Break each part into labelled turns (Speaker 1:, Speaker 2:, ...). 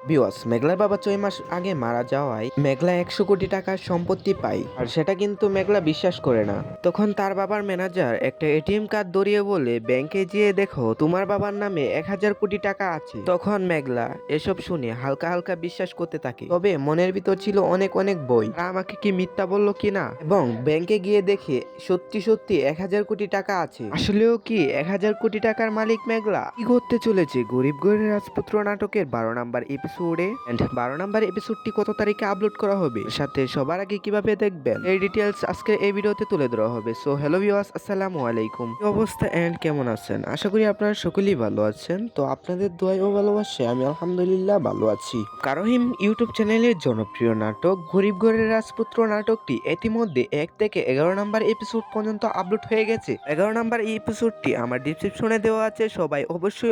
Speaker 1: বিওয়াস মেঘলার বাবা 6 মাস আগে মারা যাওয়ায় মেঘলা 100 কোটি টাকার সম্পত্তি পায়, আর সেটা কিন্তু মেঘলা বিশ্বাস করে না। তখন তার বাবার ম্যানেজার একটা এটিএম কার্ড ধরিয়ে বলে, ব্যাংকে যেয়ে দেখো তোমার বাবার নামে 1000 কোটি টাকা আছে। তখন মেঘলা এসব শুনে হালকা হালকা বিশ্বাস করতে থাকে, তবে মনের ভিতর ছিল অনেক অনেক বই, আর আমাকে কি মিথ্যা বললো কিনা। এবং ব্যাংকে গিয়ে দেখে সত্যি সত্যি 1000 কোটি টাকা আছে। আসলেও কি 1000 কোটি টাকার মালিক মেঘলা? কি করতে চলেছে গরিব ঘরের রাজপুত্র নাটকের 12 নম্বর এপিসোডে, এন্ড 12 নম্বর এপিসোডটি কত তারিখে আপলোড করা হবে, সাথে সবার আগে কিভাবে দেখবেন, এই ডিটেলস আজকে এই ভিডিওতে তুলে ধরা হবে। সো হ্যালো ভিউয়ার্স, আসসালামু আলাইকুম। কি অবস্থা এন্ড কেমন আছেন? আশা করি আপনারা সকলেই ভালো আছেন। তো আপনাদের দোয়াই ও ভালোবাসে আমি আলহামদুলিল্লাহ ভালো আছি। কারোহিম ইউটিউব চ্যানেলের জনপ্রিয় নাটক গরিব ঘরের রাজপুত্র নাটকটি ইতিমধ্যে 1 থেকে 11 নম্বর এপিসোড পর্যন্ত আপলোড হয়ে গেছে। 11 নম্বর এপিসোডটি আমার ডিসক্রিপশনে দেওয়া আছে, সবাই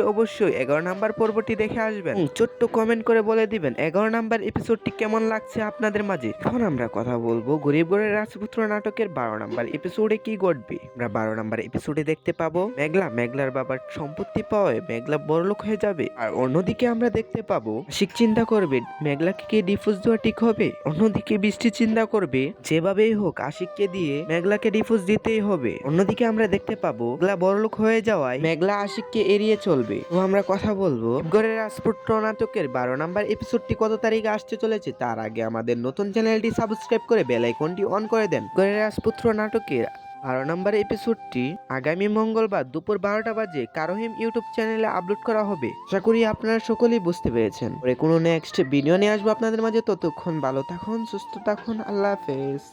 Speaker 1: অবশ্যই 11 নম্বর পর্বটি দেখে আসবেন। ছোট্ট কমেন্ট করে বলে দিবেন 11 নম্বর এপিসোডটি কেমন লাগছে আপনাদের মাঝে। এখন আমরা কথা বলবো গরিব ঘরের রাজপুত্র নাটকের 12 নম্বর এপিসোডে কি ঘটবে। আমরা 12 নম্বর এপিসোডে দেখতে পাবো মেঘলার বাবার সম্পত্তি পাওয়ায় মেঘলা বড়লোক হয়ে যাবে, আর অন্যদিকে আমরা দেখতে পাবো আশিক চিন্তা করবে মেঘলাকে কি ডিভোর্স দেওয়া ঠিক হবে। অন্যদিকে বৃষ্টি চিন্তা করবে যেভাবেই হোক আশিককে দিয়ে মেঘলাকে ডিভোর্স দিতেই হবে। অন্যদিকে আমরা দেখতে পাবো মেঘলা বড়লোক হয়ে যাওয়ায় মেঘলা আশিককে এড়িয়ে চলবে। তো আমরা কথা বলবো গরিব রাজপুত্র নাটকের 12 নম্বর এপিসোডটি কত তারিখে আসতে চলেছে। তার আগে আমাদের নতুন চ্যানেলটি সাবস্ক্রাইব করে বেল আইকনটি অন করে দেন। গরিব রাজপুত্র নাটকের 12 নম্বর এপিসোডটি আগামী মঙ্গলবার দুপুর 12টা বাজে কারোহিম ইউটিউব চ্যানেলে আপলোড করা হবে। আশা করি আপনারা সকলেই বুঝতে পেরেছেন। পরে কোনো নেক্সট ভিডিও নিয়ে আসবো আপনাদের মাঝে। ততক্ষণ ভালো থাকুন, সুস্থ থাকুন, আল্লাহ হাফেজ।